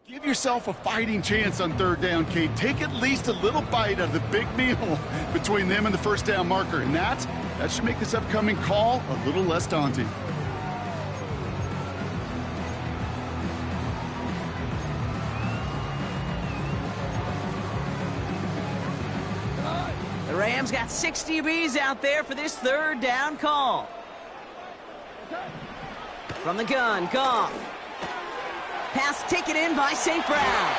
Give yourself a fighting chance on third down, Kate. Take at least a little bite of the big meal between them and the first down marker. And that should make this upcoming call a little less daunting. The Rams got 6 DBs out there for this third down call. From the gun, Goff. Pass taken in by St. Brown.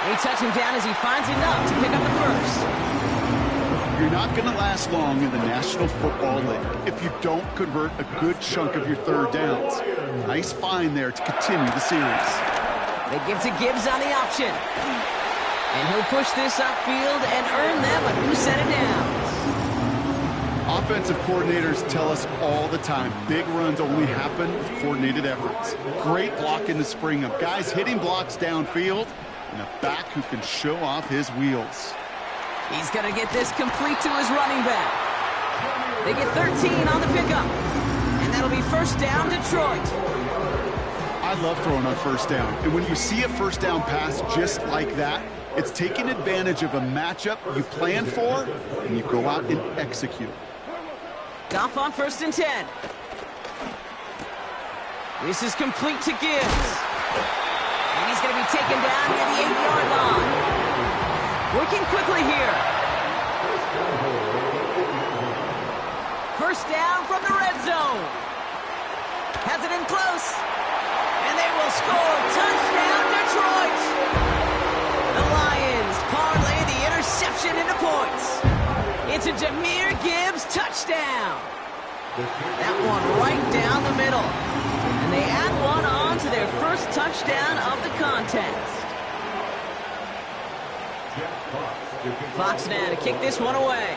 They touch him down as he finds enough to pick up the first. You're not going to last long in the National Football League if you don't convert a good chunk of your third downs. Nice find there to continue the series. They give to Gibbs on the option. And he'll push this upfield and earn them a new set of downs. Offensive coordinators tell us all the time, big runs only happen with coordinated efforts. Great block in the spring of guys hitting blocks downfield and a back who can show off his wheels. He's going to get this complete to his running back. They get 13 on the pickup. And that'll be first down, Detroit. I love throwing on first down. And when you see a first down pass just like that, it's taking advantage of a matchup you plan for and you go out and execute. Goff on 1st and 10. This is complete to Gibbs. And he's going to be taken down near the 8-yard line. Working quickly here. First down from the red zone. Has it in close. And they will score. Touchdown, Detroit. The Lions parlay the interception into points. It's a Jahmyr Gibbs touchdown. That one right down the middle. And they add one on to their first touchdown of the contest. Fox now to kick this one away.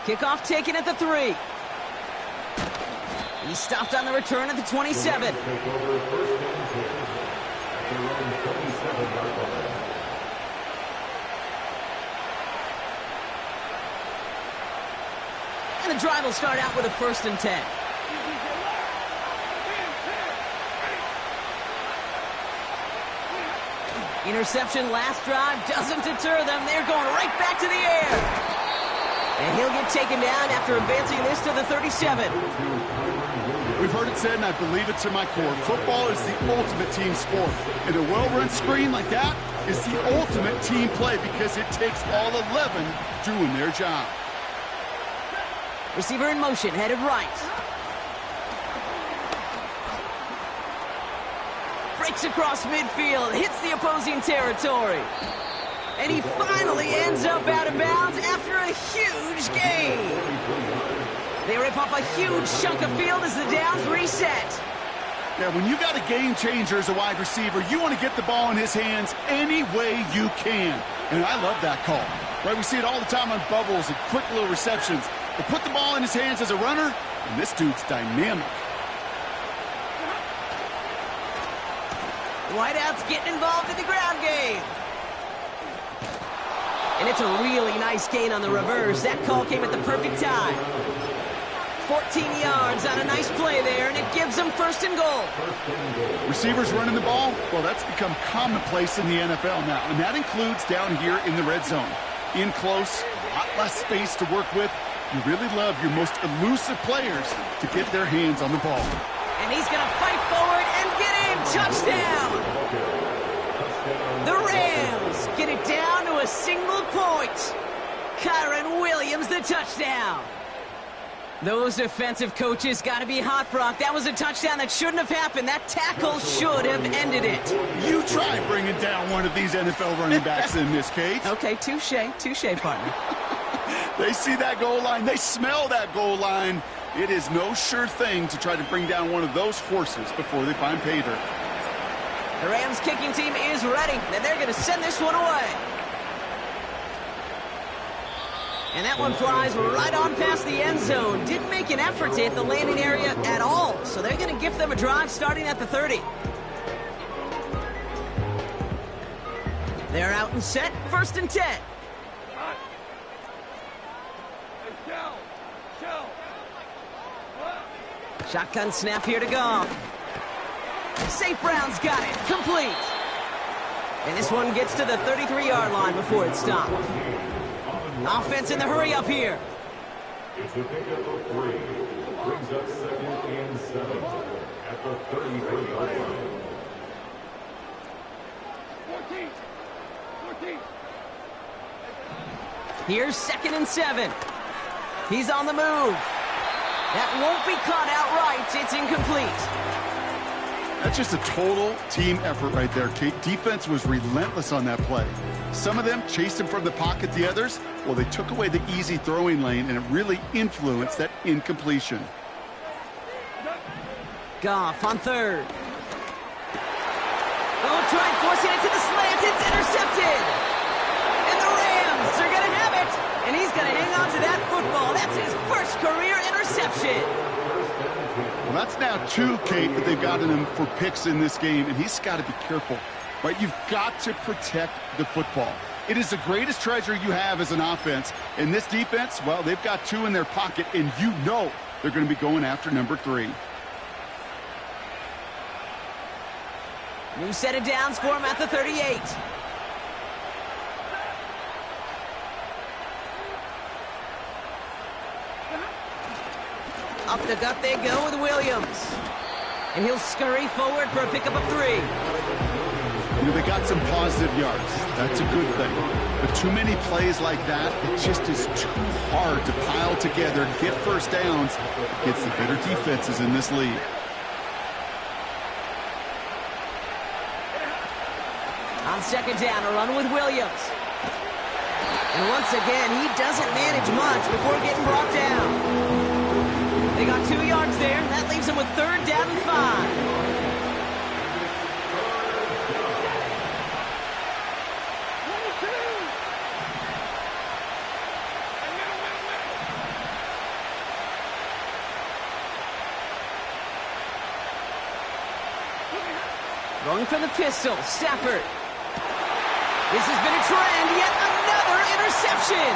Kickoff taken at the 3. He stopped on the return at the 27. And the drive will start out with a 1st and 10. Interception last drive doesn't deter them. They're going right back to the air. And he'll get taken down after advancing this to the 37. We've heard it said, and I believe it to my core, football is the ultimate team sport. And a well-run screen like that is the ultimate team play because it takes all 11 doing their job. Receiver in motion, headed right. Breaks across midfield, hits the opposing territory. And he finally ends up out of bounds after a huge gain. They rip off a huge chunk of field as the downs reset. Yeah, when you got a game changer as a wide receiver, you want to get the ball in his hands any way you can. And I love that call. Right, we see it all the time on bubbles and quick little receptions. But put the ball in his hands as a runner, and this dude's dynamic. Whiteout's getting involved in the ground game. And it's a really nice gain on the reverse. That call came at the perfect time. 14 yards on a nice play there, and it gives them 1st and goal. Receivers running the ball, well, that's become commonplace in the NFL now, and that includes down here in the red zone. In close, a lot less space to work with. You really love your most elusive players to get their hands on the ball. And he's going to fight forward and get in. Touchdown! The Rams get it down to a single point. Kyron Williams, the touchdown. Those defensive coaches got to be hot, Brock. That was a touchdown that shouldn't have happened. That tackle should have ended it. You try bringing down one of these NFL running backs in this case. Okay, touche, partner. They see that goal line. They smell that goal line. It is no sure thing to try to bring down one of those horses before they find pay dirt. The Rams kicking team is ready, and they're going to send this one away. And that one flies right on past the end zone. Didn't make an effort to hit the landing area at all, so they're going to gift them a drive starting at the 30. They're out and set, 1st and 10. Shotgun snap here to Goff. St. Brown's got it. Complete. And this one gets to the 33-yard line before it's stopped. Offense in the hurry up here. It's a pickup of 3. Brings up 2nd and 7 at the 33-yard line. 14. Here's 2nd and 7. He's on the move. That won't be caught outright. It's incomplete. That's just a total team effort right there, Kate. Defense was relentless on that play. Some of them chased him from the pocket. The others, well, they took away the easy throwing lane, and it really influenced that incompletion. Goff on 3rd. Oh, trying forcing it to the slant. It's intercepted. And the Rams are going to have it. And he's going to hang on to that football. That's his first career interception. Well, that's now 2, Kate, that they've gotten him for picks in this game, and he's got to be careful. Right? You've got to protect the football. It is the greatest treasure you have as an offense. And this defense, well, they've got 2 in their pocket, and you know they're going to be going after number 3. New set of downs for him at the 38. Up the gut they go with Williams. And he'll scurry forward for a pickup of 3. You know, they got some positive yards. That's a good thing. But too many plays like that, it just is too hard to pile together and get first downs against the better defenses in this league. On 2nd down, a run with Williams. And once again, he doesn't manage much before getting brought down. They got 2 yards there. That leaves him with 3rd down and 5. Going for the pistol, Stafford. This has been a trend, yet another interception.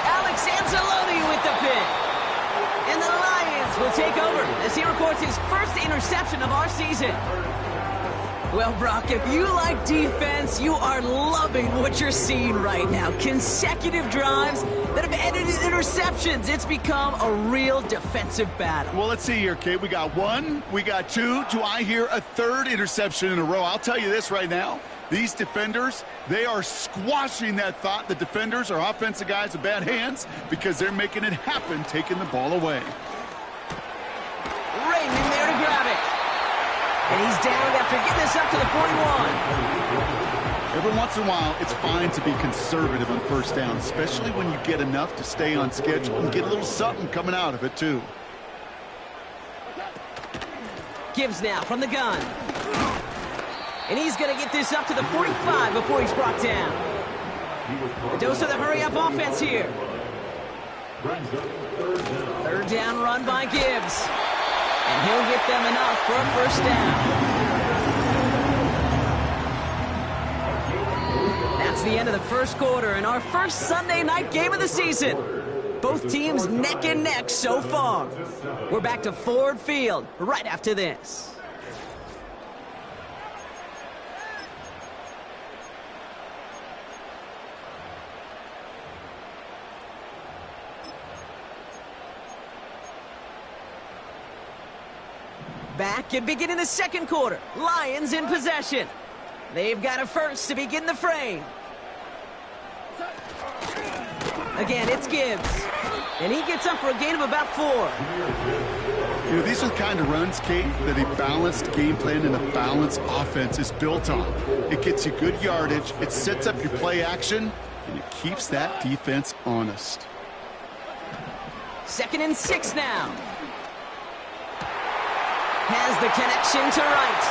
Alex Anzalone with the pick. And the Lions will take over as he records his first interception of our season. Well, Brock, if you like defense, you are loving what you're seeing right now. Consecutive drives that have ended in interceptions. It's become a real defensive battle. Well, let's see here, Kate. We got 1, we got 2. Do I hear a 3rd interception in a row? I'll tell you this right now. These defenders, they are squashing that thought. The defenders are offensive guys with bad hands because they're making it happen, taking the ball away. Raymond there to grab it. And he's down after getting this up to the 41. Every once in a while, it's fine to be conservative on first down, especially when you get enough to stay on schedule and get a little something coming out of it, too. Gibbs now from the gun. And he's going to get this up to the 45 before he's brought down. A dose of the hurry-up offense here. 3rd down run by Gibbs. And he'll get them enough for a first down. That's the end of the first quarter and our first Sunday night game of the season. Both teams neck and neck so far. We're back to Ford Field right after this. Back and beginning the 2nd quarter. Lions in possession. They've got a first to begin the frame. Again, it's Gibbs. And he gets up for a gain of about 4. You know, these are the kind of runs, Kate, that a balanced game plan and a balanced offense is built on. It gets you good yardage, it sets up your play action, and it keeps that defense honest. 2nd and 6 now. Has the connection to right.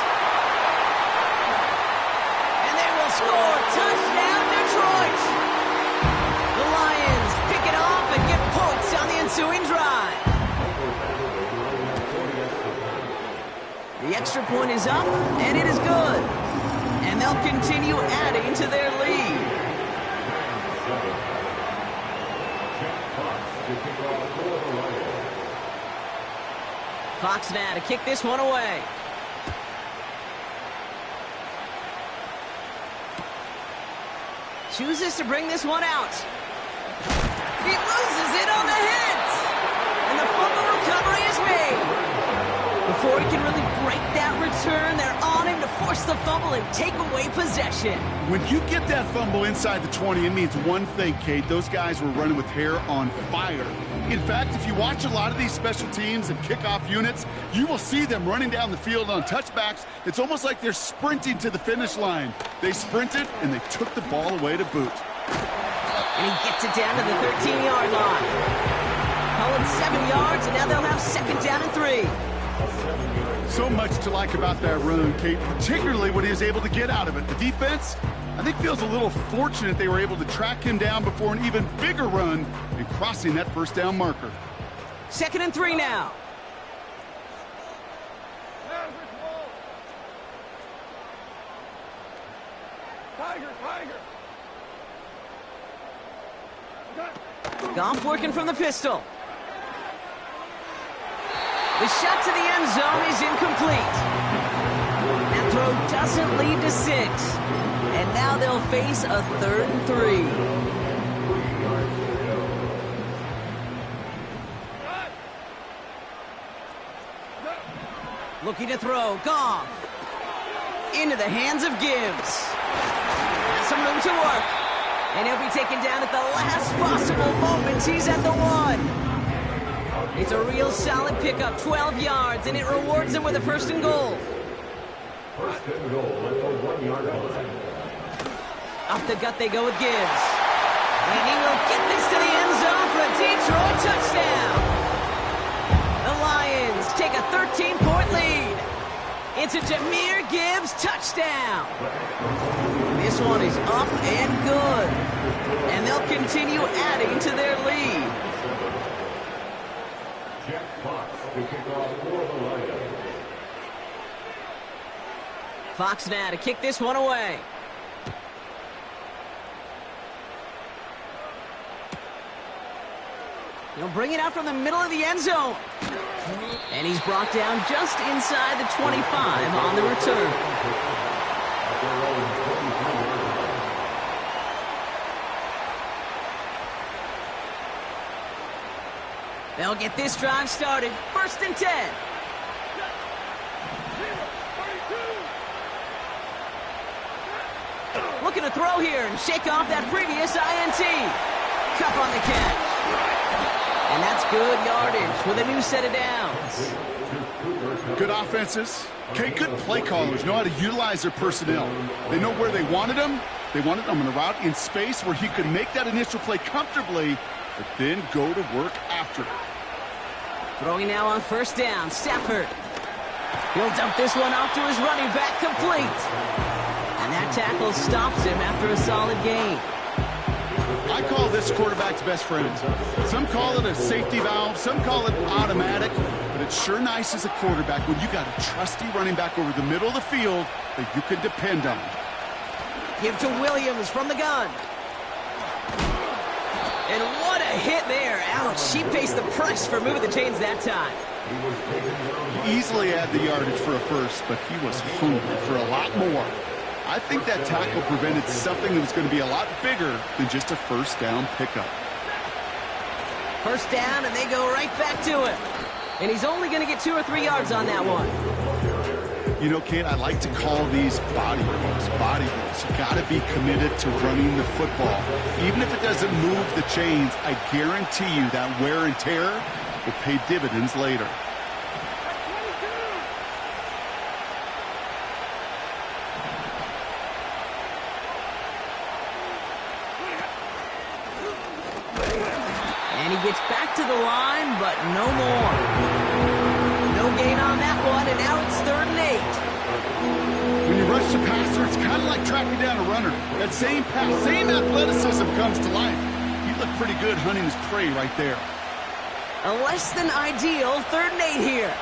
And they will score. Touchdown, Detroit. The Lions pick it off and get points on the ensuing drive. The extra point is up, and it is good. And they'll continue adding to their lead. Fox now to kick this one away. Chooses to bring this one out. He loses it on the hit. And the fumble recovery is made. Before he can really break that return, they're on him to force the fumble and take away possession. When you get that fumble inside the 20, it means one thing, Kate. Those guys were running with hair on fire. In fact, if you watch a lot of these special teams and kickoff units, you will see them running down the field on touchbacks. It's almost like they're sprinting to the finish line. They sprinted, and they took the ball away to boot. And he gets it down to the 13-yard line. Calling 7 yards, and now they'll have second down and 3. So much to like about that run, Kate, particularly what he was able to get out of it. The defense, I think, feels a little fortunate they were able to track him down before an even bigger run and crossing that first down marker. Second and 3 now. Goff working from the pistol. The shot to the end zone is incomplete. That throw doesn't lead to 6. And now they'll face a 3rd and 3. Looking to throw. Goff. Into the hands of Gibbs. Has some room to work. And he'll be taken down at the last possible moment. He's at the 1. It's a real solid pickup, 12 yards, and it rewards him with a first and goal. First and goal at the 1-yard line. Off the gut they go with Gibbs. And he will get this to the end zone for a Detroit touchdown. The Lions take a 13-point lead. It's a Jahmyr Gibbs touchdown. This one is up and good. And they'll continue adding to their lead. Jack Fox to kick off for the Lions. Fox now to kick this one away. He'll bring it out from the middle of the end zone. And he's brought down just inside the 25 on the return. They'll get this drive started. First and 10. Looking to throw here and shake off that previous INT. Cup on the catch. And that's good yardage with a new set of downs. Good offenses. Okay, good play callers know how to utilize their personnel. They know where they wanted them. They wanted them in a route in space where he could make that initial play comfortably, but then go to work after it. Throwing now on first down, Stafford. He'll dump this one off to his running back, complete. And that tackle stops him after a solid gain. I call this quarterback's best friend. Some call it a safety valve, some call it automatic, but it's sure nice as a quarterback when you got a trusty running back over the middle of the field that you can depend on. Give to Williams from the gun. And what a hit there. Ouch, she pays the price for moving the chains that time. He easily had the yardage for a first, but he was hungry for a lot more. I think that tackle prevented something that was going to be a lot bigger than just a first down pickup. First down, and they go right back to it. And he's only going to get 2 or 3 yards on that one. You know, Kate, I like to call these body blows. Body blows. You got to be committed to running the football. Even if it doesn't move the chains, I guarantee you that wear and tear will pay dividends later. And he gets back to the line, but no more. No gain on that one, and now it's 3rd and 8. When you rush the passer, it's kind of like tracking down a runner. That same pass, same athleticism comes to life. He looked pretty good hunting his prey right there. A less than ideal 3rd and 8 here.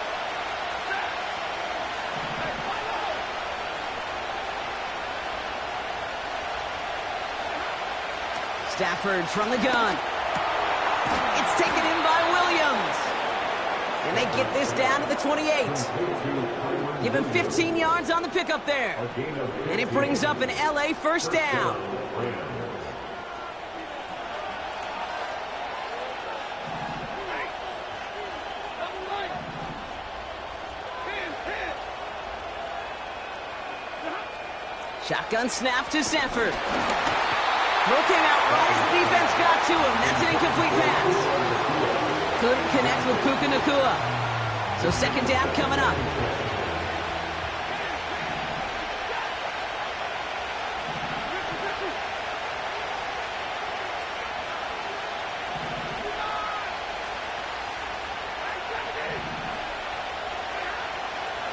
Stafford from the gun. It's taken in by Williams. And they get this down to the 28. Give him 15 yards on the pickup there. And it brings up an LA first down. Shotgun snap to Sanford. Throw came out right as the defense got to him. That's an incomplete pass. Couldn't connect with Puka Nacua. So second down coming up.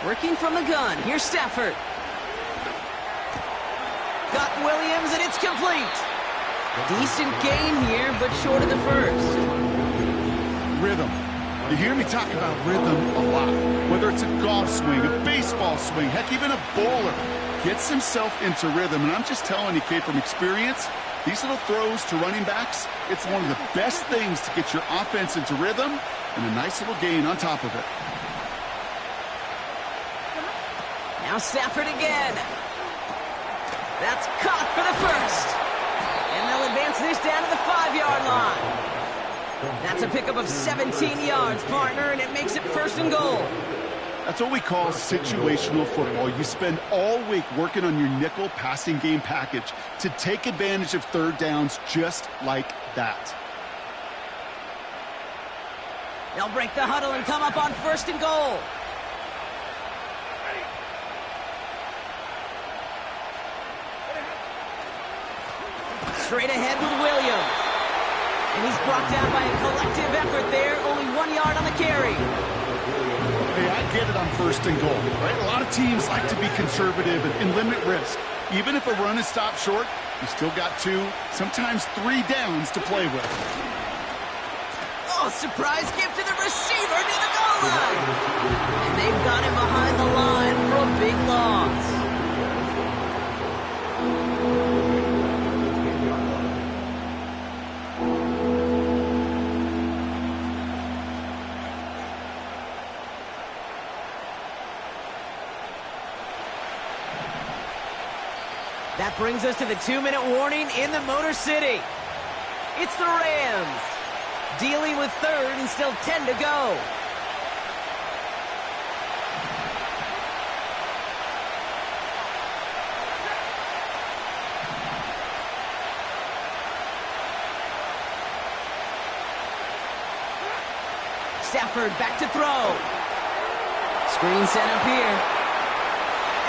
Working from the gun. Here's Stafford. Got Williams, and it's complete. Decent gain here, but short of the first. Rhythm. You hear me talk about rhythm a lot. Whether it's a golf swing, a baseball swing, heck, even a bowler gets himself into rhythm. And I'm just telling you, kid, from experience, these little throws to running backs, it's one of the best things to get your offense into rhythm and a nice little gain on top of it. Now Stafford again. That's caught for the first. And they'll advance this down to the 5-yard line. That's a pickup of 17 yards, partner, and it makes it first and goal. That's what we call situational football. You spend all week working on your nickel passing game package to take advantage of third downs just like that. They'll break the huddle and come up on first and goal. Straight ahead with Williams. And he's brought down by a collective effort there. Only 1 yard on the carry. Hey, I get it on first and goal, right? A lot of teams like to be conservative and limit risk. Even if a run is stopped short, you still got 2, sometimes 3 downs to play with. Oh, surprise gift to the receiver near the goal line. And they've got him behind the line for a big loss. That brings us to the 2-minute warning in the Motor City. It's the Rams, dealing with third and still 10 to go. Stafford back to throw. Screen set up here.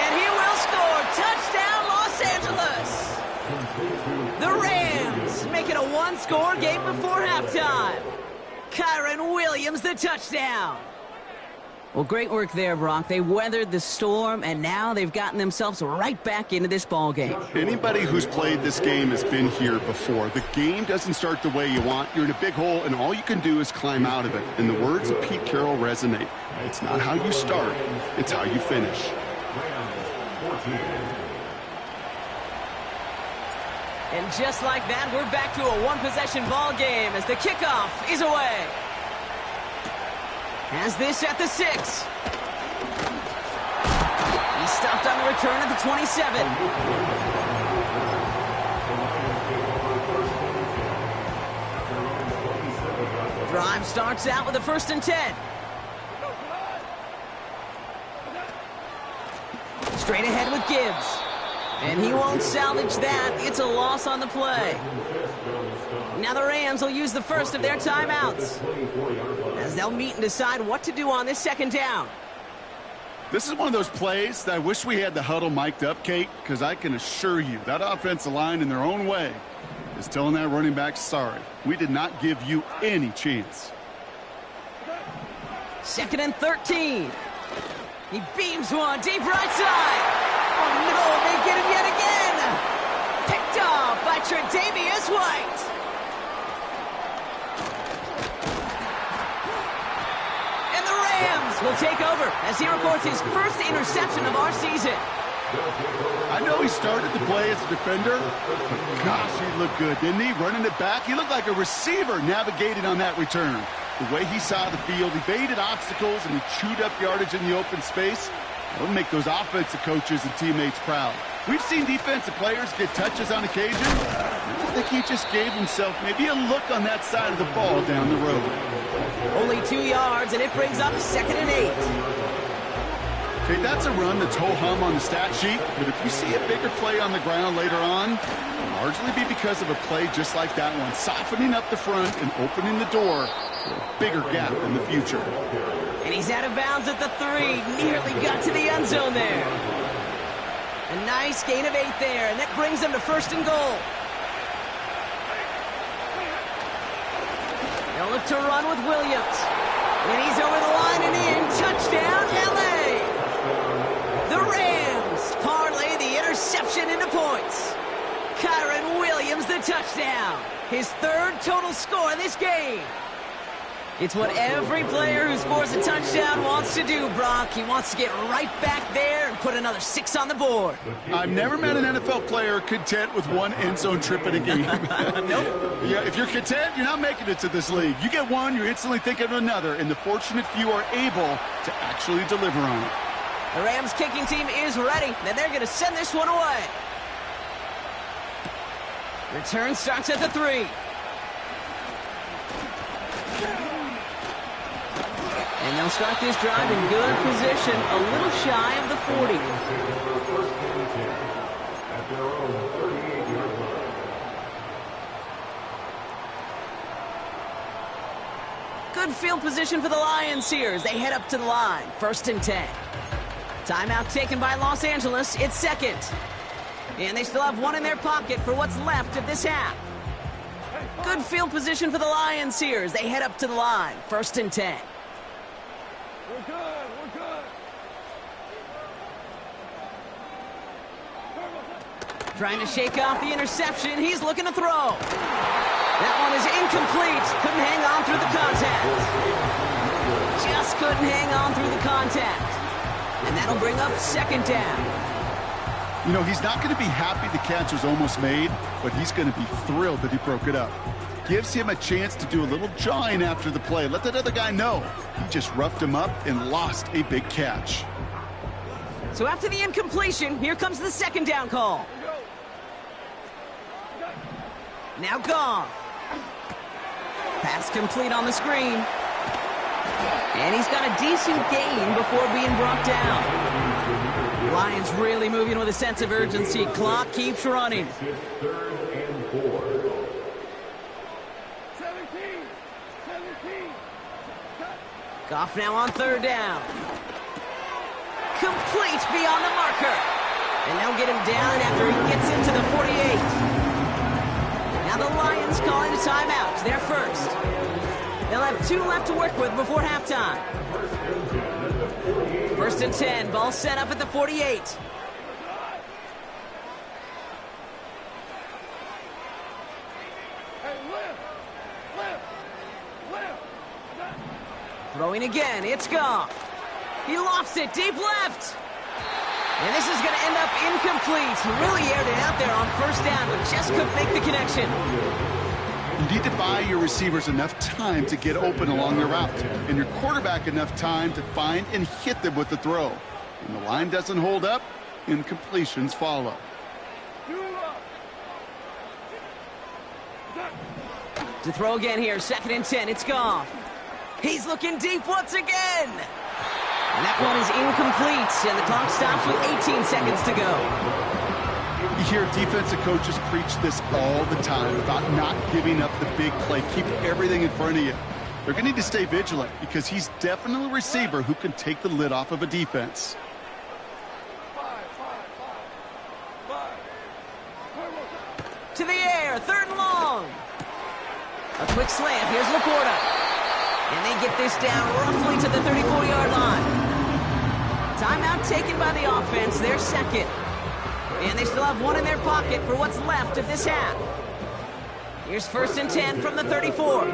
And he will score. Touchdown, Los Angeles. The Rams make it a one-score game before halftime. Kyron Williams, the touchdown. Well, great work there, Brock. They weathered the storm, and now they've gotten themselves right back into this ball game. Anybody who's played this game has been here before. The game doesn't start the way you want. You're in a big hole, and all you can do is climb out of it. And the words of Pete Carroll resonate. It's not how you start, it's how you finish. And just like that, we're back to a one-possession ball game as the kickoff is away. Has this at the 6. He's stopped on the return at the 27. Drive starts out with a 1st and 10. Straight ahead with Gibbs. And he won't salvage that. It's a loss on the play. Now the Rams will use the first of their timeouts as they'll meet and decide what to do on this second down. This is one of those plays that I wish we had the huddle mic'd up, Kate, because I can assure you that offensive line in their own way is telling that running back, sorry, we did not give you any chance. 2nd and 13. He beams one deep right side. Oh, no, they get him yet again. Picked off by Tre'Davious White. And the Rams will take over as he records his first interception of our season. I know he started the play as a defender, but gosh, he looked good, didn't he? Running it back, he looked like a receiver navigating on that return. The way he saw the field, he baited obstacles, and he chewed up yardage in the open space. That would make those offensive coaches and teammates proud. We've seen defensive players get touches on occasion. I think he just gave himself maybe a look on that side of the ball down the road. Only 2 yards, and it brings up 2nd and 8. Okay, that's a run that's ho-hum on the stat sheet, but if you see a bigger play on the ground later on, it'll largely be because of a play just like that one, softening up the front and opening the door for a bigger gap in the future. And he's out of bounds at the 3. Nearly got to the end zone there. A nice gain of 8 there, and that brings them to 1st and goal. They'll look to run with Williams. And he's over the line and in. Touchdown, L.A. The Rams parlay the interception into points. Kyron Williams, the touchdown. His 3rd total score in this game. It's what every player who scores a touchdown wants to do, Brock. He wants to get right back there and put another 6 on the board. I've never met an NFL player content with one end zone trip in a game. Nope. Yeah, if you're content, you're not making it to this league. You get one, you're instantly thinking of another, and the fortunate few are able to actually deliver on it. The Rams kicking team is ready, and they're going to send this one away. Return starts at the 3. And they'll start this drive in good position, a little shy of the 40. Good field position for the Lions here as they head up to the line. 1st and 10. Timeout taken by Los Angeles. It's 2nd. And they still have 1 in their pocket for what's left of this half. Good field position for the Lions here as they head up to the line. 1st and 10. We're good. Trying to shake off the interception. He's looking to throw. That one is incomplete. Couldn't hang on through the contact. Just couldn't hang on through the contact. And that'll bring up 2nd down. You know, he's not going to be happy the catch was almost made, but he's going to be thrilled that he broke it up. Gives him a chance to do a little jawing after the play. Let that other guy know. He just roughed him up and lost a big catch. So after the incompletion, here comes the 2nd down call. Now Goff. Pass complete on the screen. And he's got a decent gain before being brought down. Lions really moving with a sense of urgency. Clock keeps running. 3rd and 4. 17. Goff now on 3rd down. Complete beyond the marker. And they'll get him down after he gets into the 48. Now the Lions calling a timeout. They're 1st. They'll have 2 left to work with before halftime. 1st and 10. Ball set up at the 48. Throwing again. It's Goff. He lofts it deep left. And this is going to end up incomplete. Really aired it out there on 1st down, but just couldn't make the connection. You need to buy your receivers enough time to get open along the route, and your quarterback enough time to find and hit them with the throw. When the line doesn't hold up, incompletions follow. To throw again here, 2nd and 10. It's Goff. He's looking deep once again. And that one is incomplete, and the clock stops with 18 seconds to go. You hear defensive coaches preach this all the time about not giving up the big play. Keep everything in front of you. They're going to need to stay vigilant because he's definitely a receiver who can take the lid off of a defense. To the air, 3rd and long. A quick slant. Here's Laporta. And they get this down roughly to the 34-yard line. Timeout taken by the offense. They're 2nd. And they still have 1 in their pocket for what's left of this half. Here's 1st and 10 from the 34.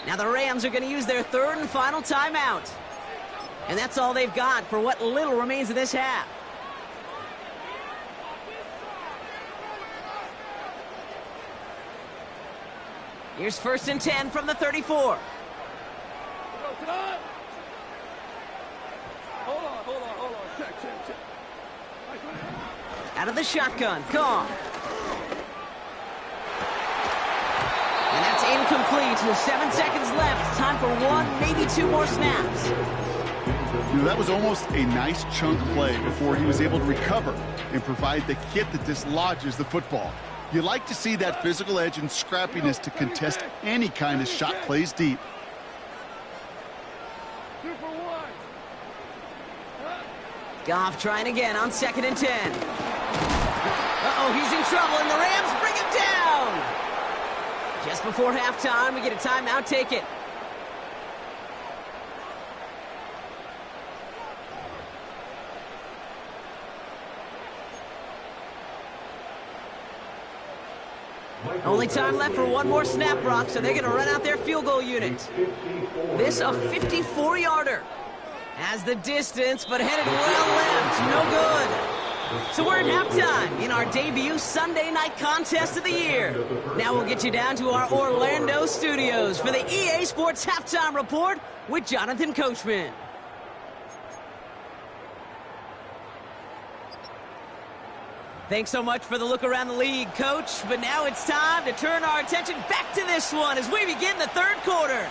Now the Rams are going to use their 3rd and final timeout. And that's all they've got for what little remains of this half. Here's 1st and 10 from the 34. Hold on. Check. Out of the shotgun, gone. And that's incomplete with 7 seconds left. Time for 1, maybe 2 more snaps. You know, that was almost a nice chunk play before he was able to recover and provide the hit that dislodges the football. You like to see that physical edge and scrappiness to contest any kind of shot plays deep. 2 for 1. Goff trying again on 2nd and 10. Uh-oh, he's in trouble, and the Rams bring him down. Just before halftime, we get a timeout. Take it. Only time left for 1 more snap, Brock, so they're going to run out their field goal unit. This a 54-yarder. Has the distance, but headed well left. No good. So we're at halftime in our debut Sunday night contest of the year. Now we'll get you down to our Orlando studios for the EA Sports Halftime Report with Jonathan Coachman. Thanks so much for the look around the league, Coach. But now it's time to turn our attention back to this one as we begin the 3rd quarter.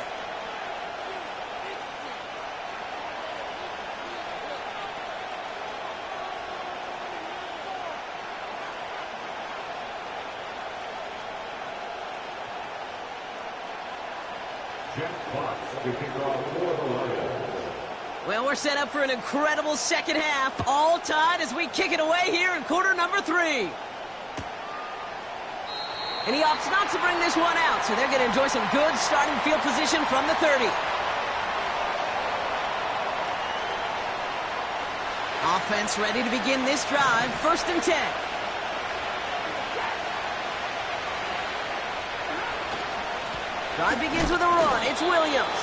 Well, we're set up for an incredible second half, all tied as we kick it away here in quarter number 3. And he opts not to bring this one out, so they're going to enjoy some good starting field position from the 30. Offense ready to begin this drive, 1st and 10. Drive begins with a run. It's Williams.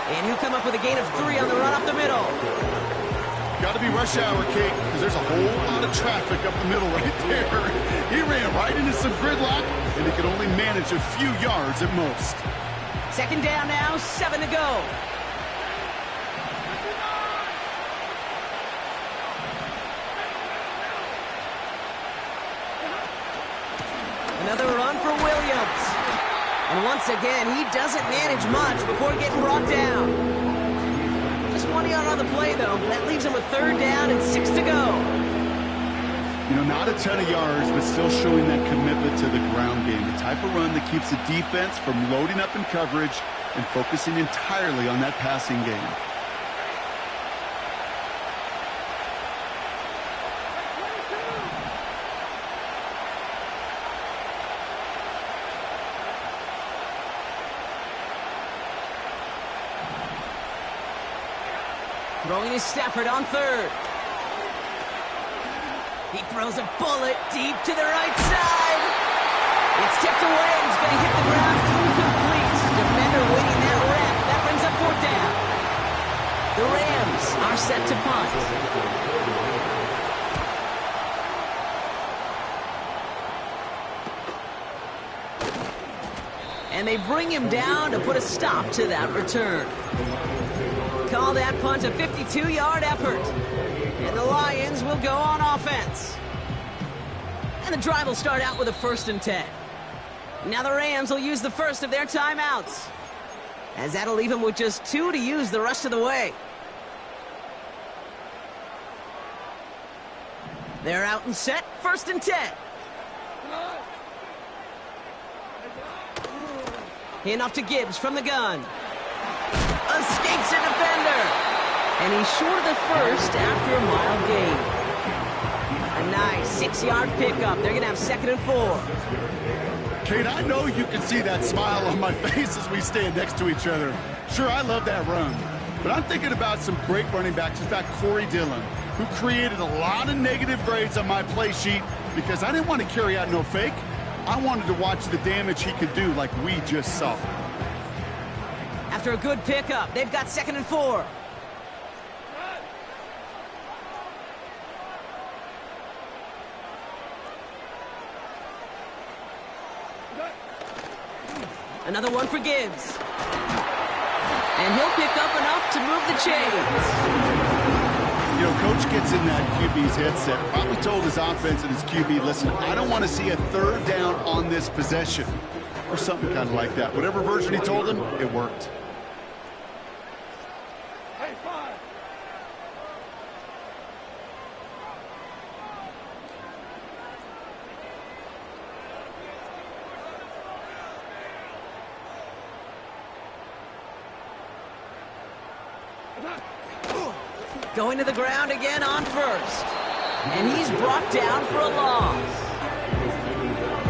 And he'll come up with a gain of 3 on the run up the middle. Got to be rush hour, Kate, because there's a whole lot of traffic up the middle right there. He ran right into some gridlock, and he could only manage a few yards at most. 2nd down now, 7 to go. Another run for Williams. And once again, he doesn't manage much before getting brought down. Just 1 yard on the play, though. That leaves him with 3rd down and 6 to go. You know, not a ton of yards, but still showing that commitment to the ground game. The type of run that keeps the defense from loading up in coverage and focusing entirely on that passing game. Throwing his Stafford on 3rd. He throws a bullet deep to the right side. It's tipped away and it's going to hit the ground incomplete. Defender waiting that rep. That brings up 4th down. The Rams are set to punt. And they bring him down to put a stop to that return. Call that punt a 52-yard effort. And the Lions will go on offense. And the drive will start out with a 1st and 10. Now the Rams will use the first of their timeouts, as that'll leave them with just 2 to use the rest of the way. They're out and set, 1st and 10. Hand off to Gibbs from the gun. Escapes a defender. And he's short of the first after a mile gain. A nice 6-yard pickup. They're going to have 2nd and 4. Kate, I know you can see that smile on my face as we stand next to each other. Sure, I love that run. But I'm thinking about some great running backs. In fact, Corey Dillon, who created a lot of negative grades on my play sheet because I didn't want to carry out no fake. I wanted to watch the damage he could do like we just saw. After a good pickup, they've got 2nd and 4. Another one for Gibbs. And he'll pick up enough to move the chains. You know, Coach gets in that QB's headset, probably told his offense and his QB, listen, I don't want to see a third down on this possession, or something kind of like that. Whatever version he told him, it worked. Hey, 5. Going to the ground again on first. And he's brought down for a loss.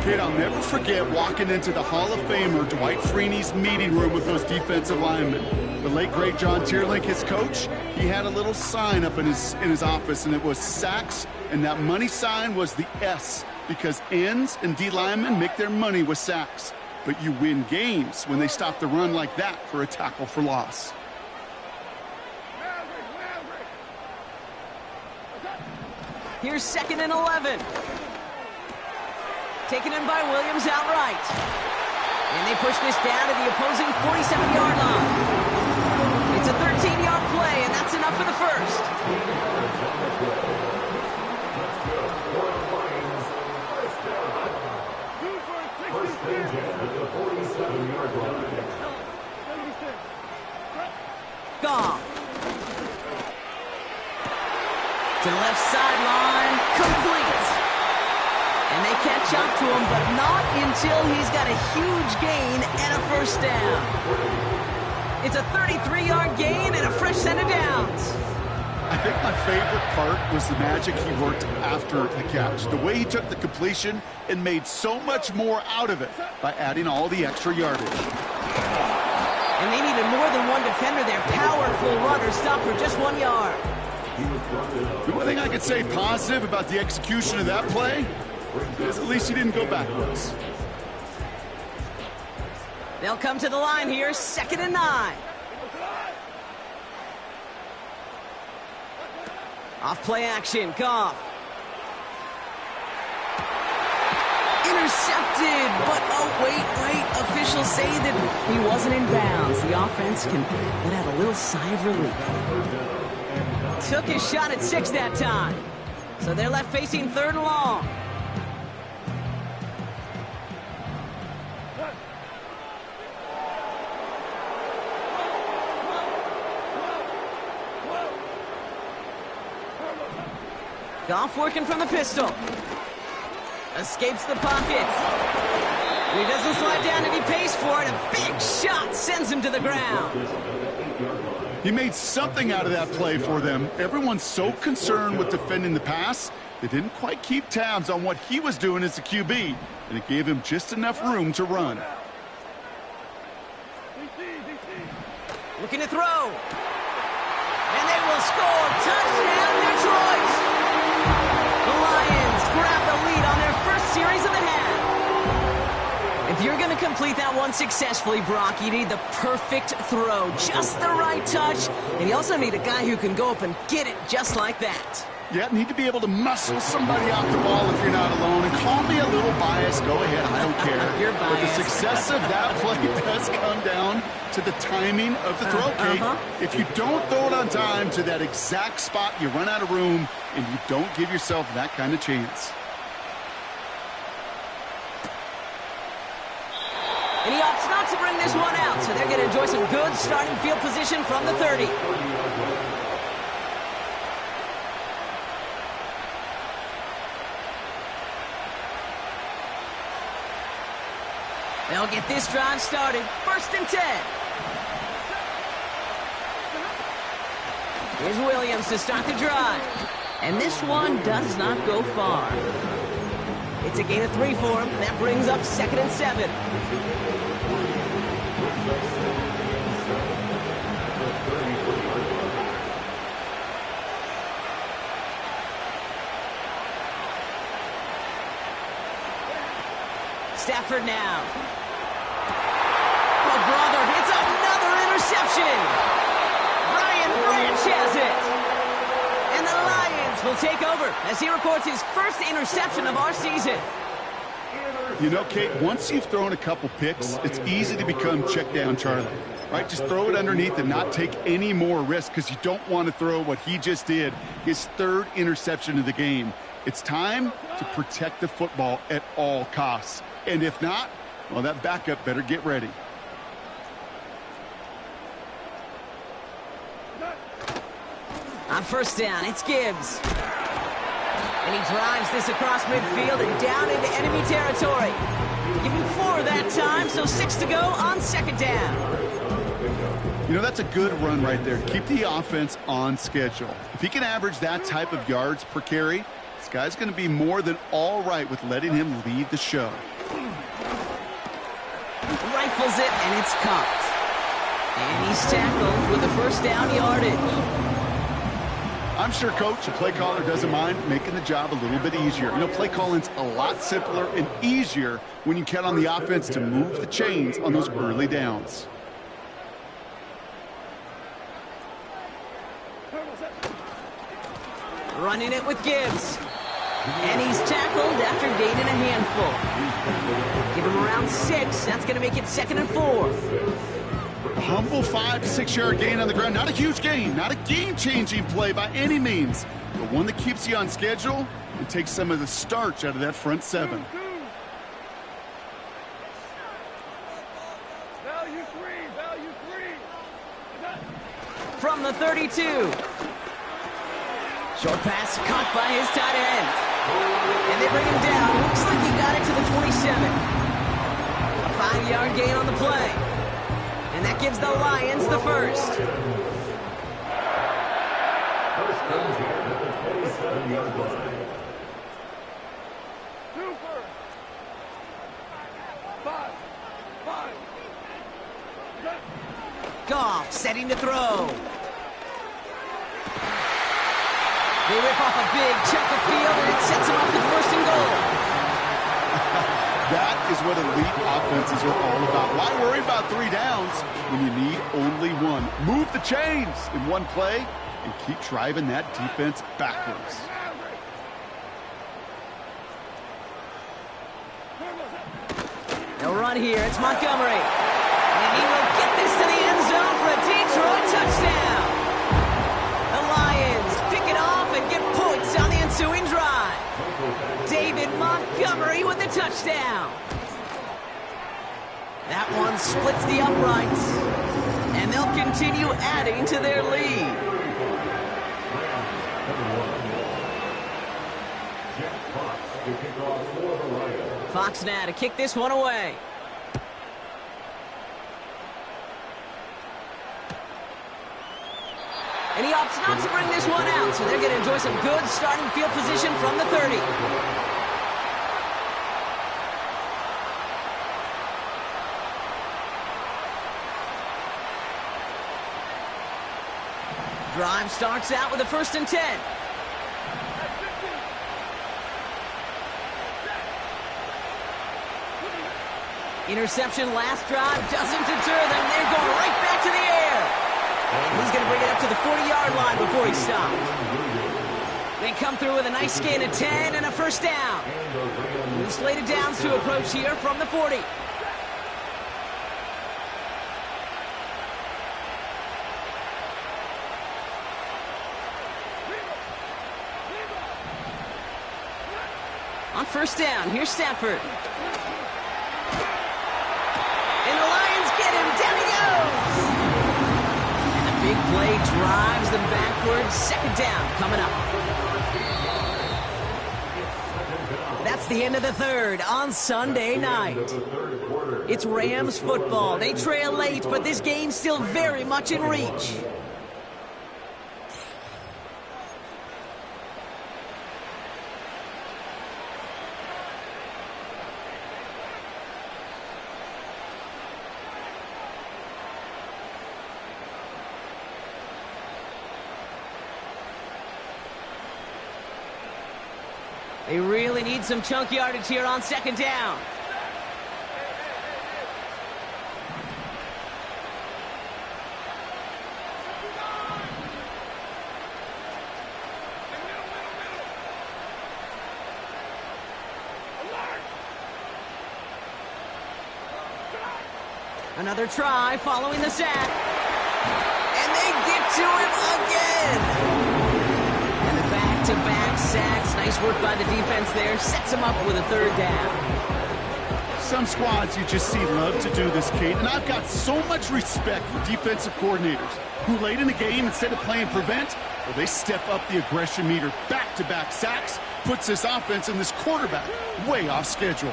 Kid, I'll never forget walking into the Hall of Famer Dwight Freeney's meeting room with those defensive linemen. The late, great John Tierlink, his coach, he had a little sign up in his office, and it was sacks, and that money sign was the S, because ends and D linemen make their money with sacks. But you win games when they stop the run like that for a tackle for loss. Here's 2nd and 11. Taken in by Williams outright. And they push this down to the opposing 47-yard line. It's a 13-yard play, and that's enough for the first. Goff. To the left sideline, complete. And they catch up to him, but not until he's got a huge gain and a first down. It's a 33-yard gain and a fresh set of downs. I think my favorite part was the magic he worked after the catch. The way he took the completion and made so much more out of it by adding all the extra yardage. And they needed more than one defender there. Powerful runner stopped for just 1 yard. The one thing I could say positive about the execution of that play is at least he didn't go backwards. They'll come to the line here, 2nd and 9. Off play action, Goff. Intercepted, but oh, wait. Officials say that he wasn't in bounds. The offense can let out a little sigh of relief. Took his shot at 6 that time. So they're left facing 3rd and long. Goff working from the pistol. Escapes the pocket. And he doesn't slide down and he pays for it. A big shot sends him to the ground. He made something out of that play for them. Everyone's so concerned with defending the pass, they didn't quite keep tabs on what he was doing as a QB, and it gave him just enough room to run. Looking to throw. And they will score. Touchdown, Detroit! The Lions grab the lead on their first series of the half. If you're going to complete that one successfully, Brock, you need the perfect throw, just the right touch, and you also need a guy who can go up and get it just like that. Yeah, need to be able to muscle somebody off the ball if you're not alone. And call me a little biased. Go ahead, I don't care. You're but the biased. success of that play does come down to the timing of the throw, Kate. If you don't throw it on time to that exact spot, you run out of room, and you don't give yourself that kind of chance. And he opts not to bring this one out, so they're going to enjoy some good starting field position from the 30. They'll get this drive started. 1st and 10. Here's Williams to start the drive. And this one does not go far. It's a gain of 3 for him. That brings up 2nd and 7. Stafford now. Oh, brother, it's another interception. Brian Branch has it. And the Lions will take over as he records his first interception of our season. You know, Kate, once you've thrown a couple picks, it's easy to become check down Charlie, right? Just throw it underneath and not take any more risk because you don't want to throw what he just did, his third interception of the game. It's time to protect the football at all costs. And if not, well, that backup better get ready. On first down, it's Gibbs. And he drives this across midfield and down into enemy territory. Give him 4 that time, so 6 to go on second down. You know, that's a good run right there. Keep the offense on schedule. If he can average that type of yards per carry, this guy's going to be more than all right with letting him lead the show. Rifles it, and it's caught. And he's tackled with the first down yardage. I'm sure Coach, the play caller, doesn't mind making the job a little bit easier. You know, play calling's a lot simpler and easier when you count on the offense to move the chains on those early downs. Running it with Gibbs. And he's tackled after gaining a handful. Give him around 6. That's going to make it 2nd and 4. Humble 5 to 6 yard gain on the ground. Not a huge gain, not a game-changing play by any means, but one that keeps you on schedule and takes some of the starch out of that front 7. Value three. From the 32. Short pass caught by his tight end. And they bring him down. Looks like he got it to the 27. A 5-yard gain on the play. And that gives the Lions the first. First down here at the 27-yard line. Super. 5. Goff setting to throw. They rip off a big chunk of field, and it sets him up with 1st and goal. That is what elite offenses are all about. Why worry about 3 downs when you need only 1? Move the chains in one play and keep driving that defense backwards. They'll run here. It's Montgomery. And he will get this to the end zone for a Detroit touchdown. The Lions pick it off and get points on the ensuing drive. David Montgomery with the touchdown. That one splits the uprights. And they'll continue adding to their lead. Fox now to kick this one away. And he opts not to bring this one out, so they're going to enjoy some good starting field position from the 30. Drive starts out with a 1st and 10. Interception last drive doesn't deter them. They're going right back to the air. And he's going to bring it up to the 40-yard line before he stops. They come through with a nice gain of 10 and a 1st down. New slated downs to approach here from the 40. On 1st down, here's Stafford. And the Lions get him. Down he goes. And the big play drives them backwards. 2nd down coming up. That's the end of the 3rd on Sunday night. It's Rams football. They trail late, but this game's still very much in reach. They really need some chunk yardage here on 2nd down. Another try following the sack. And they get to him again. And the back-to-back sacks. Nice work by the defense there. Sets him up with a third down. Some squads you just see love to do this, Kate, and I've got so much respect for defensive coordinators who late in the game, instead of playing prevent, well, they step up the aggression meter. Back-to-back sacks puts this offense and this quarterback way off schedule.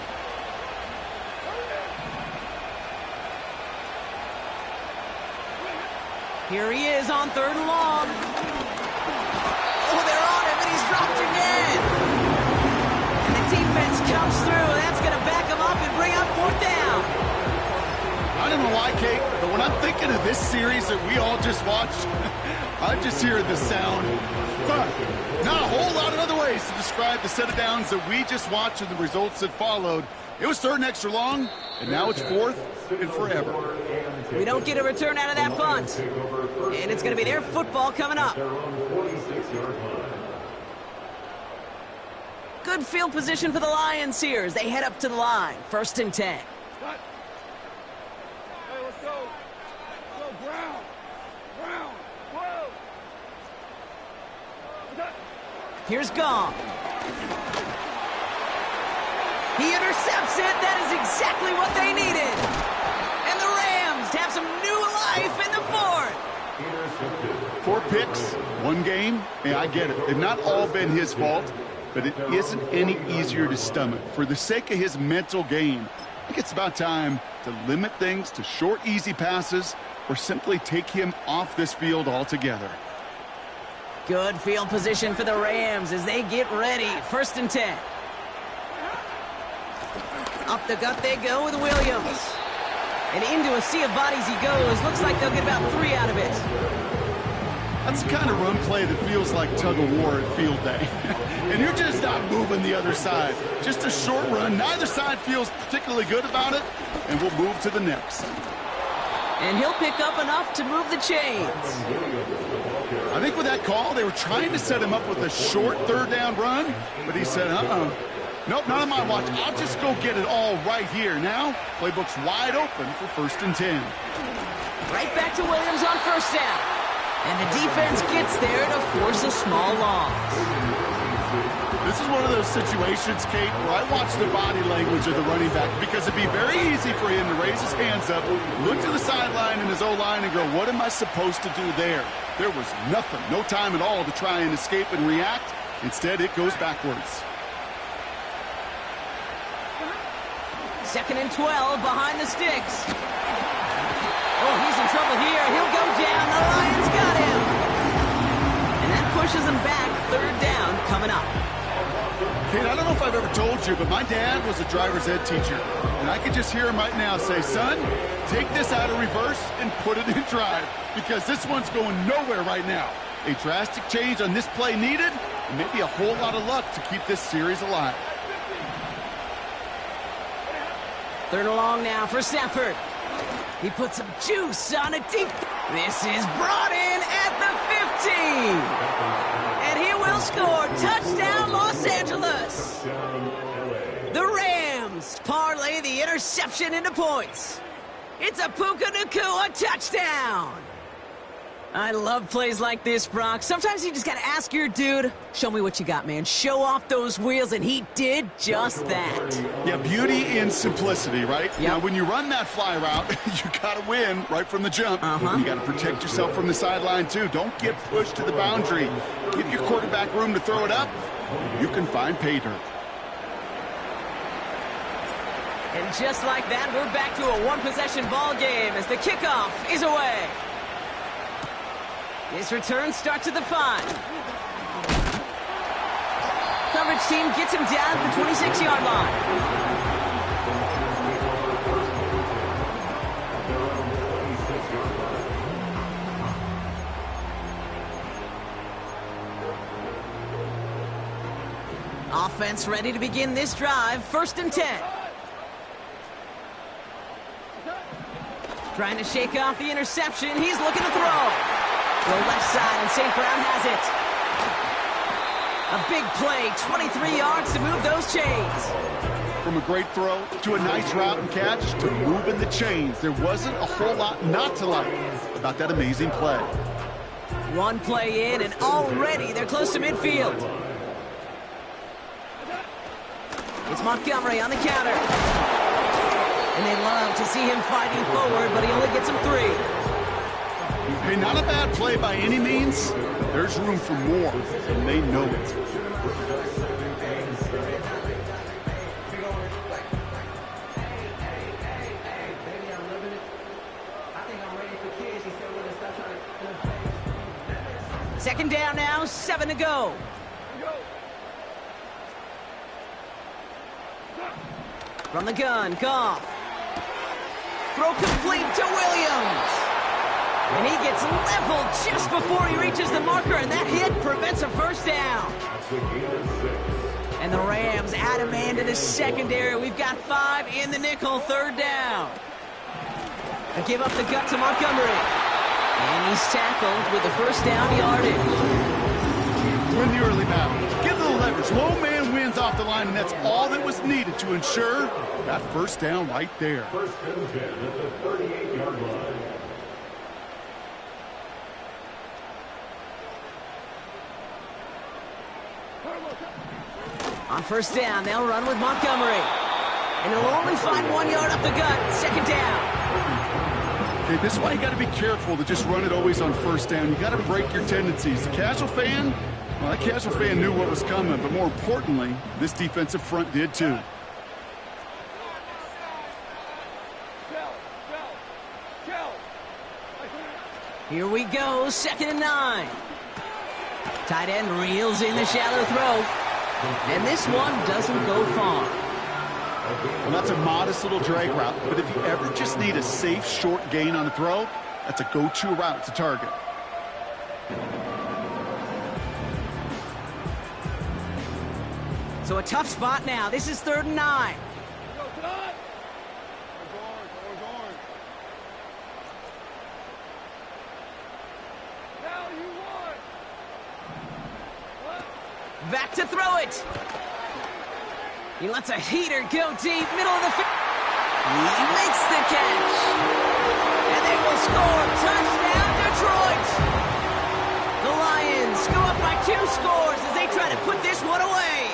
Here he is on 3rd and long. Oh, they're on him, and he's dropped again. And the defense comes through. That's going to back him up and bring up 4th down. I don't know why, Kate, but when I'm thinking of this series that we all just watched, I'm just hearing the sound. But not a whole lot of other ways to describe the set of downs that we just watched and the results that followed. It was 3rd and extra long, and now it's 4th and forever. We don't get a return out of that punt. And it's going to be their football coming up. Good field position for the Lions here as they head up to the line. 1st and 10. Hey, let's go. Let's go, Brown. Brown. Whoa. Here's Gong. He intercepts it. That is exactly what they needed. And the Rams have some new life in the 4th. 4 picks, 1 game. Yeah, I get it. They've not all been his fault, but it isn't any easier to stomach. For the sake of his mental game, I think it's about time to limit things to short, easy passes or simply take him off this field altogether. Good field position for the Rams as they get ready. 1st and 10. Up the gut they go with Williams. And into a sea of bodies he goes. Looks like they'll get about 3 out of it. That's the kind of run play that feels like tug-of-war at field day. And you're just not moving the other side. Just a short run. Neither side feels particularly good about it. And we'll move to the next. And he'll pick up enough to move the chains. I think with that call, they were trying to set him up with a short 3rd down run. But he said, nope, not on my watch. I'll just go get it all right here. Now, playbook's wide open for 1st and 10. Right back to Williams on 1st down. And the defense gets there to force a small loss. This is one of those situations, Kate, where I watch the body language of the running back because it'd be very easy for him to raise his hands up, look to the sideline in his O-line and go, what am I supposed to do there? There was nothing, no time at all to try and escape and react. Instead, it goes backwards. 2nd and 12 behind the sticks. Oh, he's in trouble here. He'll go down. The Lions got him. And that pushes him back. 3rd down coming up. Kate, I don't know if I've ever told you, but my dad was a driver's ed teacher. And I could just hear him right now say, son, take this out of reverse and put it in drive. Because this one's going nowhere right now. A drastic change on this play needed, and maybe a whole lot of luck to keep this series alive. 3rd and long now for Stafford. He puts some juice on it deep. This is brought in at the 15. And he will score. Touchdown, Los Angeles. The Rams parlay the interception into points. It's a Puka Nacua touchdown. I love plays like this, Brock. Sometimes you just got to ask your dude, show me what you got, man. Show off those wheels, and he did just that. Yeah, beauty in simplicity, right? Yep. Now, when you run that fly route, you got to win right from the jump. You got to protect yourself from the sideline, too. Don't get pushed to the boundary. Give your quarterback room to throw it up. You can find pay dirt. And just like that, we're back to a one-possession ball game as the kickoff is away. This return starts at the 5. Coverage team gets him down at the 26-yard line. Offense ready to begin this drive. 1st and 10. Trying to shake off the interception. He's looking to throw. Go left side, and St. Brown has it. A big play, 23 yards to move those chains. From a great throw to a nice route and catch to moving the chains, there wasn't a whole lot not to like about that amazing play. One play in, and already they're close to midfield. It's Montgomery on the counter. And they love to see him fighting forward, but he only gets him 3. Hey, not a bad play by any means, but there's room for more, and they know it. Second down now, 7 to go. From the gun, Goff. Throw complete to Williams. And he gets leveled just before he reaches the marker, and that hit prevents a first down. And the Rams add a man to the secondary. We've got 5 in the nickel, third down. They give up the gut to Montgomery. And he's tackled with the first down yardage. Win the early battle. Get a little leverage. Low man wins off the line, and that's all that was needed to ensure that first down right there. First and 10 at the 38-yard line. On first down, they'll run with Montgomery. And they'll only find 1 yard up the gut. Second down. Okay, this is why you got to be careful to just run it always on first down. You got to break your tendencies. The casual fan, well, that casual fan knew what was coming, but more importantly, this defensive front did too. Here we go, 2nd and 9. Tight end reels in the shallow throw. And this one doesn't go far. Well, that's a modest little drag route, but if you ever just need a safe, short gain on a throw, that's a go-to route to target. So a tough spot now. This is 3rd and 9. Back to throw it. He lets a heater go deep, middle of the field. He makes the catch. And they will score. Touchdown, Detroit. The Lions go up by 2 scores as they try to put this one away.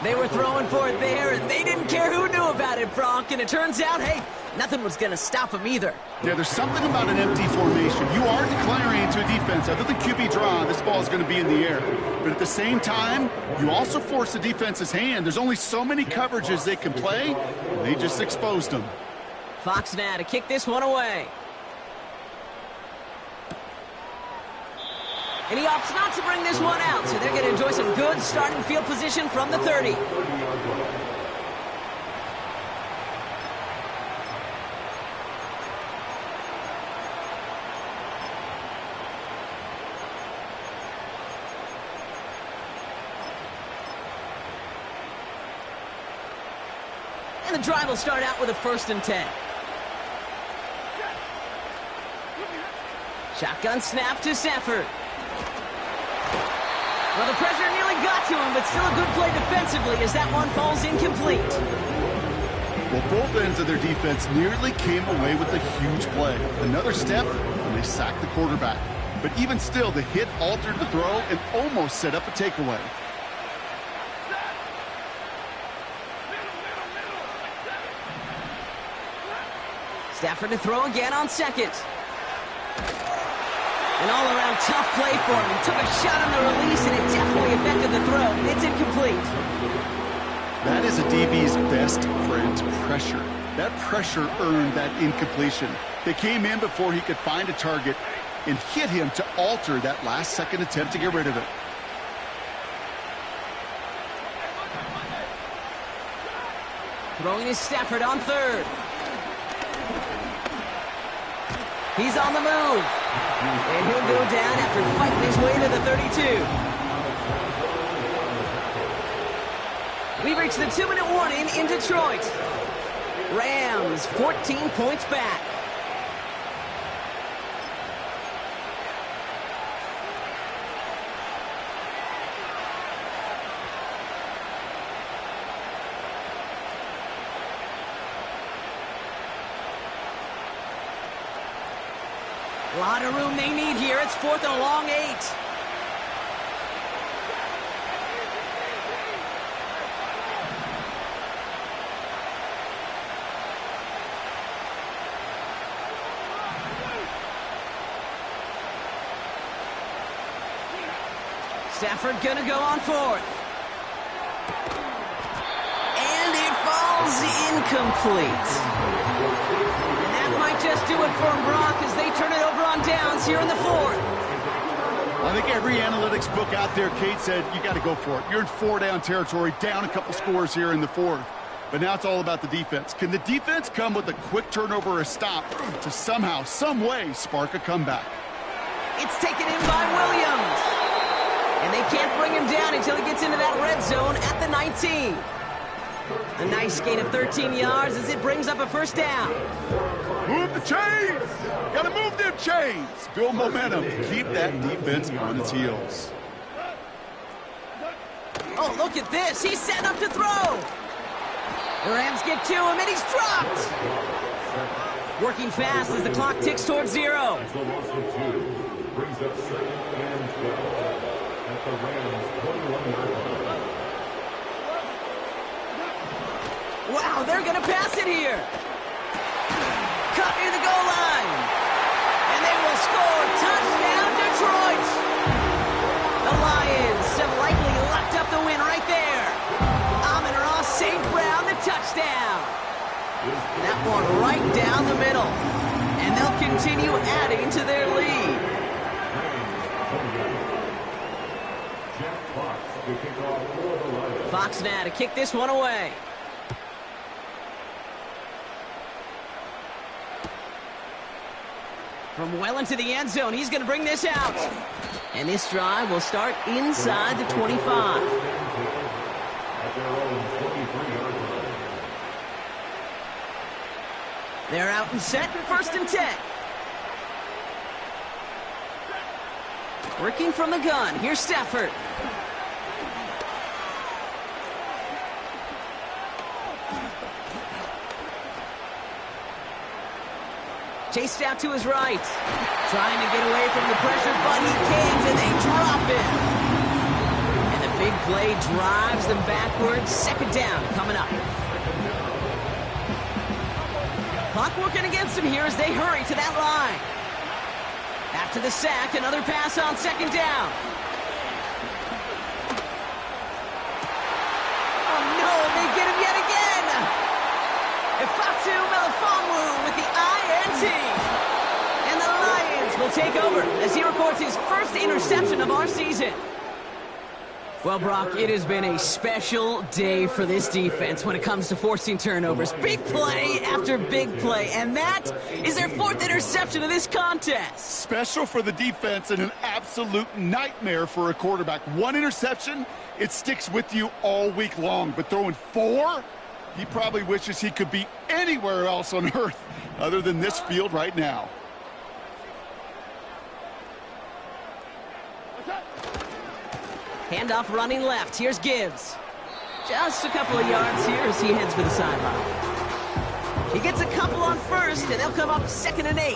They were throwing for it there, and they didn't care who knew about it, Brock. And it turns out, hey, nothing was going to stop them either. Yeah, there's something about an empty formation. You are declaring into a defense. Other than QB draw, this ball is going to be in the air. But at the same time, you also force the defense's hand. There's only so many coverages they can play, and they just exposed them. Fox now to kick this one away. And he opts not to bring this one out, so they're going to enjoy some good starting field position from the 30. And the drive will start out with a 1st and 10. Shotgun snap to Stafford. Well, the pressure nearly got to him, but still a good play defensively as that one falls incomplete. Well, both ends of their defense nearly came away with a huge play. Another step, and they sacked the quarterback. But even still, the hit altered the throw and almost set up a takeaway. Stafford to throw again on 2nd. An all-around tough play for him. He took a shot on the release, and it definitely affected the throw. It's incomplete. That is a DB's best friend, pressure. That pressure earned that incompletion. They came in before he could find a target and hit him to alter that last-second attempt to get rid of it. Throwing is Stafford on 3rd. He's on the move. And he'll go down after fighting his way to the 32. We've reached the 2-minute warning in Detroit. Rams 14 points back. A lot of room they need here. It's 4th and a long 8. Stafford gonna go on 4th. And it falls incomplete. And that might just do it for him, Brock, as they turn it over on downs here in the 4th. I think every analytics book out there, Kate, said you got to go for it. You're in 4-down territory, down a couple scores here in the 4th. But now it's all about the defense. Can the defense come with a quick turnover or a stop to somehow, some way, spark a comeback? It's taken in by Williams. And they can't bring him down until he gets into that red zone at the 19. A nice gain of 13 yards as it brings up a 1st down. Move the chains! Gotta move them chains! Build momentum. Keep that defense on its heels. Oh, look at this. He's setting up to throw. The Rams get to him, and he's dropped. Working fast as the clock ticks towards 0. It's a loss of 2. Brings up 2nd and 12 at the Rams' 21-yard line. Wow, they're going to pass it here. Cut near the goal line. And they will score. Touchdown, Detroit. The Lions have likely locked up the win right there. Amon-Ra St. Brown, the touchdown. That one right down the middle. And they'll continue adding to their lead. Fox now to kick this one away. From well into the end zone, he's going to bring this out. And this drive will start inside the 25. They're out and set, 1st and 10. Working from the gun, here's Stafford. Chased out to his right. Trying to get away from the pressure, but he can't, and they drop him. And the big play drives them backwards. 2nd down coming up. Clock working against them here as they hurry to that line. After the sack, another pass on 2nd down. Oh no, they get him yet again. Ifatu Melifonwu with the INT. And the Lions will take over as he records his 1st interception of our season. Well, Brock, it has been a special day for this defense when it comes to forcing turnovers. Big play after big play, and that is their 4th interception of this contest. Special for the defense and an absolute nightmare for a quarterback. 1 interception, it sticks with you all week long, but throwing 4? He probably wishes he could be anywhere else on earth other than this field right now. Handoff running left. Here's Gibbs. Just a couple of yards here as he heads for the sideline. He gets a couple on 1st, and they'll come up 2nd and 8.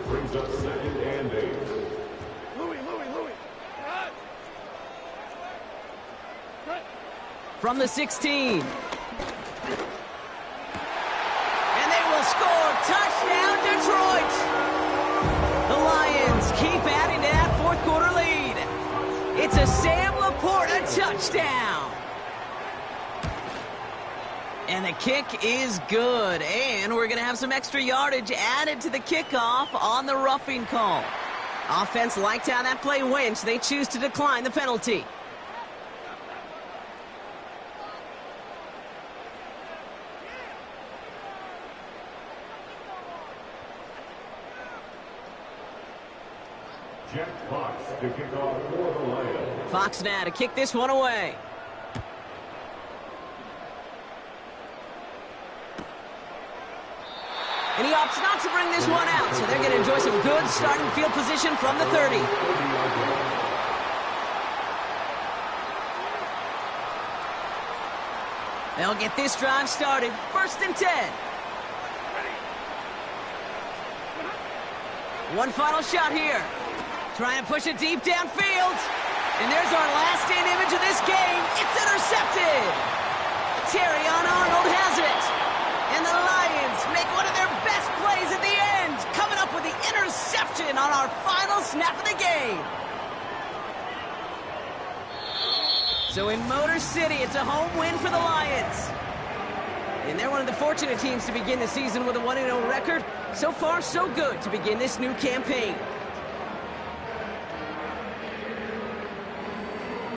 Brings up 2nd and 8. Louis. From the 16. And they will score. Touchdown, Detroit. The Lions keep adding to that 4th quarter lead. It's a Sam Laporta touchdown. And the kick is good. And we're going to have some extra yardage added to the kickoff on the roughing call. Offense liked how that play went, so they choose to decline the penalty. Jack Fox to kick off for the Lions. Fox now to kick this one away. And he opts not to bring this one out, so they're going to enjoy some good starting field position from the 30. They'll get this drive started. 1st and 10. One final shot here. Try and push it deep downfield. And there's our last-stand image of this game. It's intercepted. Terrion Arnold has it. And the Lions make one of their best plays at the end, coming up with the interception on our final snap of the game. So in Motor City, it's a home win for the Lions. And they're one of the fortunate teams to begin the season with a 1-0 record. So far, so good to begin this new campaign.